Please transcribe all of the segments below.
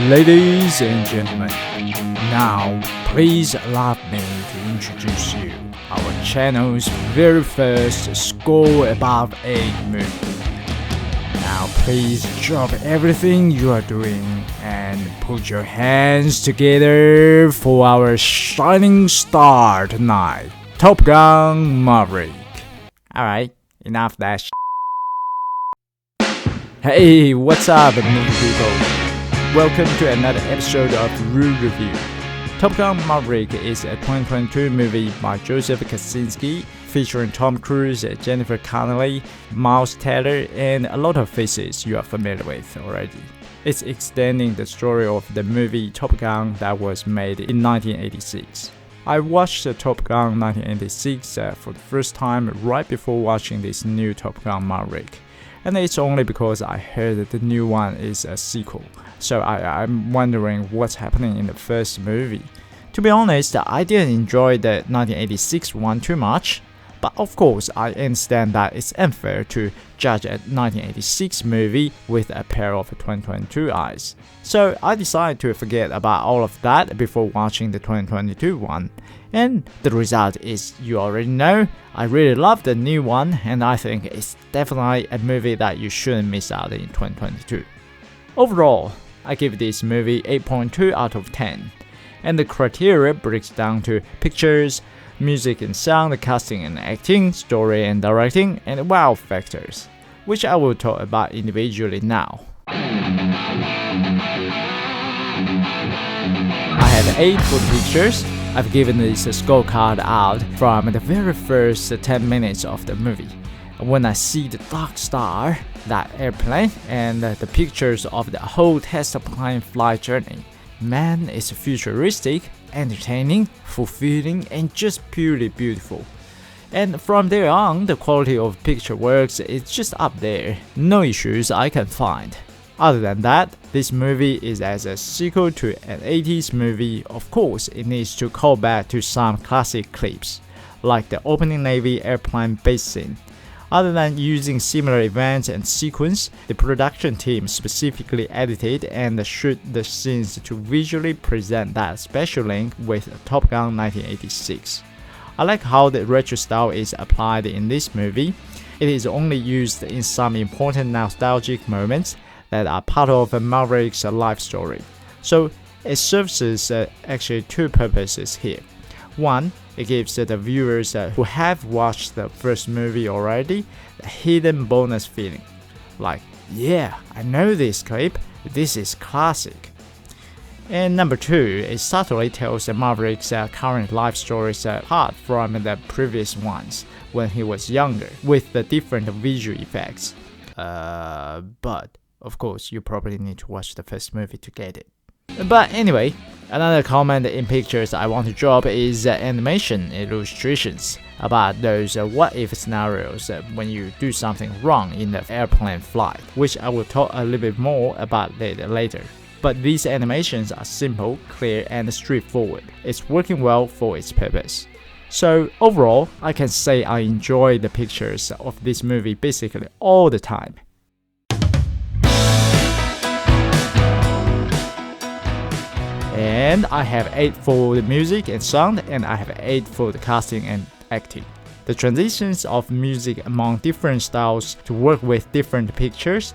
Ladies and gentlemen, now please allow me to introduce you our channel's very first Score Above 8 movie. Now please drop everything you are doing and put your hands together for our shining star tonight, Top Gun Maverick. Alright, enough of that Hey, what's up movie people? Welcome to another episode of Rule Review. Top Gun Maverick is a 2022 movie by Joseph Kosinski, featuring Tom Cruise, Jennifer Connelly, Miles Teller, and a lot of faces you are familiar with already. It's extending the story of the movie Top Gun that was made in 1986. I watched Top Gun 1986 for the first time right before watching this new Top Gun Maverick. And it's only because I heard that the new one is a sequel, so I'm wondering what's happening in the first movie. To be honest, I didn't enjoy the 1986 one too much, but of course I understand that it's unfair to judge a 1986 movie with a pair of 2022 eyes. So I decided to forget about all of that before watching the 2022 one. And the result is you already know, I really love the new one and I think it's definitely a movie that you shouldn't miss out in 2022. Overall, I give this movie 8.2 out of 10. And the criteria breaks down to pictures, music and sound, casting and acting, story and directing, and wow factors, which I will talk about individually now. I have 8 for the pictures. I've given this scorecard out from the very first 10 minutes of the movie. When I see the Dark Star, that airplane, and the pictures of the whole test plane flight journey, man, it's futuristic, entertaining, fulfilling, and just purely beautiful. And from there on, the quality of picture works is just up there. No issues I can find. Other than that, this movie is as a sequel to an 80s movie. Of course, it needs to call back to some classic clips, like the opening Navy airplane base scene. Other than using similar events and sequence, the production team specifically edited and shot the scenes to visually present that special link with Top Gun 1986. I like how the retro style is applied in this movie. It is only used in some important nostalgic moments that are part of Maverick's life story. So it serves actually 2 purposes here. One, it gives the viewers who have watched the first movie already a hidden bonus feeling. Like, yeah, I know this clip, this is classic. And number 2, it subtly tells Maverick's current life stories apart from the previous ones when he was younger, with the different visual effects. But of course, you probably need to watch the first movie to get it. But anyway, another comment in pictures I want to drop is animation illustrations about those what-if scenarios when you do something wrong in the airplane flight, which I will talk a little bit more about later. But these animations are simple, clear, and straightforward. It's working well for its purpose. So overall, I can say I enjoy the pictures of this movie basically all the time. And I have 8 for the music and sound, and I have 8 for the casting and acting. The transitions of music among different styles to work with different pictures,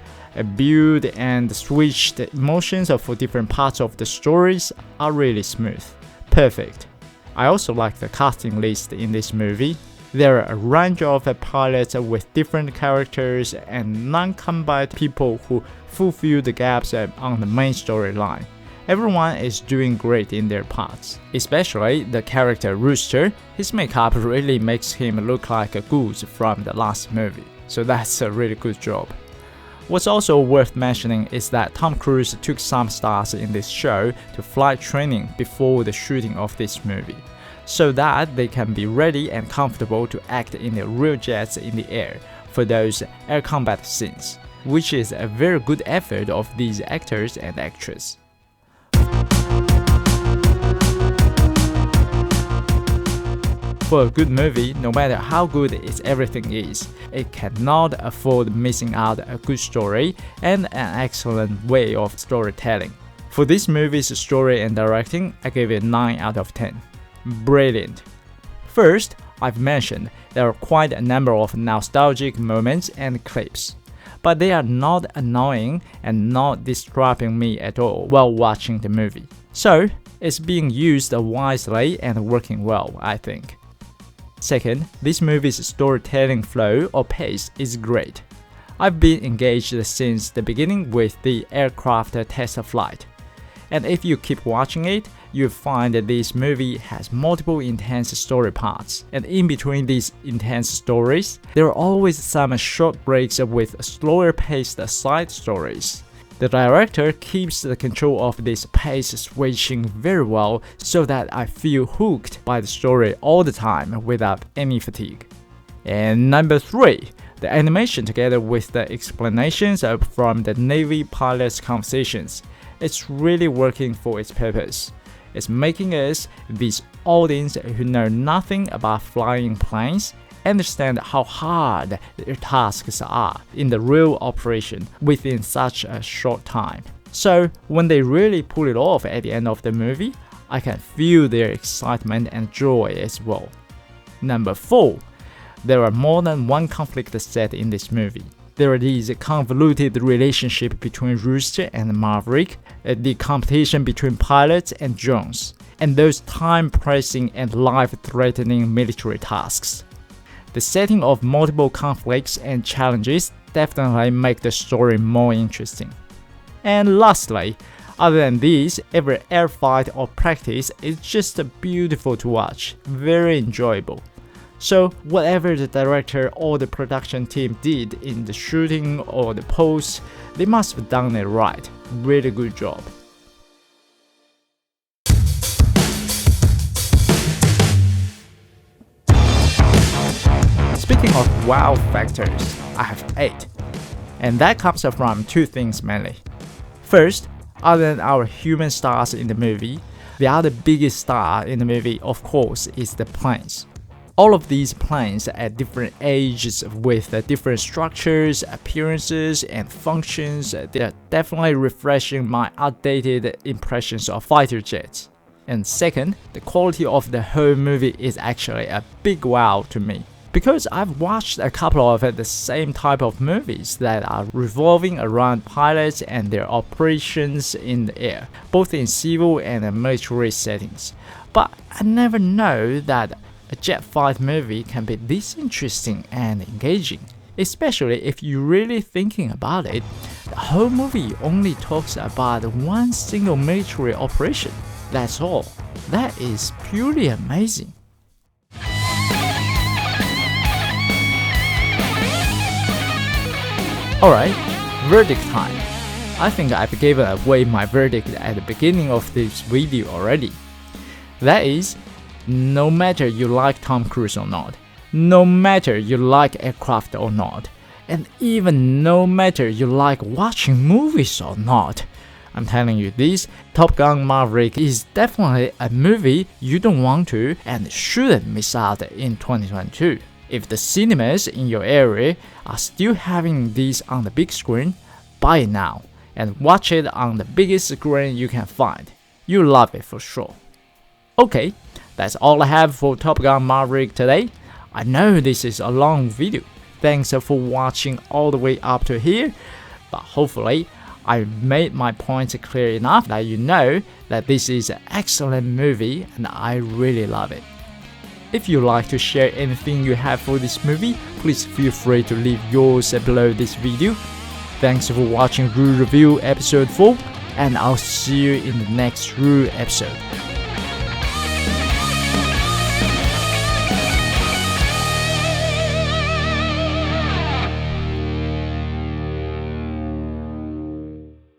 build and switch the emotions for different parts of the stories are really smooth. Perfect. I also like the casting list in this movie. There are a range of pilots with different characters and non-combat people who fulfill the gaps on the main storyline. Everyone is doing great in their parts, especially the character Rooster. His makeup really makes him look like a goose from the last movie, so that's a really good job. What's also worth mentioning is that Tom Cruise took some stars in this show to flight training before the shooting of this movie, so that they can be ready and comfortable to act in the real jets in the air for those air combat scenes, which is a very good effort of these actors and actresses. for a good movie, no matter how good its everything is, it cannot afford missing out a good story and an excellent way of storytelling. For this movie's story and directing, I give it 9 out of 10. Brilliant. First, I've mentioned there are quite a number of nostalgic moments and clips, but they are not annoying and not disturbing me at all while watching the movie. So, it's being used wisely and working well, I think. Second, this movie's storytelling flow or pace is great. I've been engaged since the beginning with the aircraft test flight. And if you keep watching it, you'll find that this movie has multiple intense story parts. And in between these intense stories, there are always some short breaks with slower paced side stories. The director keeps the control of this pace switching very well so that I feel hooked by the story all the time without any fatigue. And number 3, the animation together with the explanations from the Navy pilots' conversations. It's really working for its purpose. It's making us, this audience who know nothing about flying planes, understand how hard their tasks are in the real operation within such a short time. So when they really pull it off at the end of the movie, I can feel their excitement and joy as well. Number 4, there are more than one conflict set in this movie. There are these convoluted relationship between Rooster and Maverick, the competition between pilots and drones, and those time-pressing and life-threatening military tasks. The setting of multiple conflicts and challenges definitely make the story more interesting. And lastly, other than these, every airfight or practice is just beautiful to watch, very enjoyable. So whatever the director or the production team did in the shooting or the post, they must have done it right. Really good job. Speaking of wow factors, I have 8. And that comes from 2 things mainly. First, other than our human stars in the movie, the other biggest star in the movie, of course, is the planes. All of these planes at different ages with different structures, appearances, and functions, they are definitely refreshing my outdated impressions of fighter jets. And second, the quality of the whole movie is actually a big wow to me. Because I've watched a couple of the same type of movies that are revolving around pilots and their operations in the air, both in civil and military settings. But I never know that a jet fight movie can be this interesting and engaging, especially if you're really thinking about it. The whole movie only talks about one single military operation. That's all. That is purely amazing. Alright, verdict time. I think I've given away my verdict at the beginning of this video already. That is, no matter you like Tom Cruise or not, no matter you like aircraft or not, and even no matter you like watching movies or not, I'm telling you this, Top Gun Maverick is definitely a movie you don't want to and shouldn't miss out in 2022. If the cinemas in your area are still having this on the big screen, buy it now and watch it on the biggest screen you can find. You'll love it for sure. Okay, that's all I have for Top Gun Maverick today. I know this is a long video. Thanks for watching all the way up to here, but hopefully I made my points clear enough that you know that this is an excellent movie and I really love it. If you'd like to share anything you have for this movie, please feel free to leave yours below this video. Thanks for watching Rue Review episode 4, and I'll see you in the next Rue episode.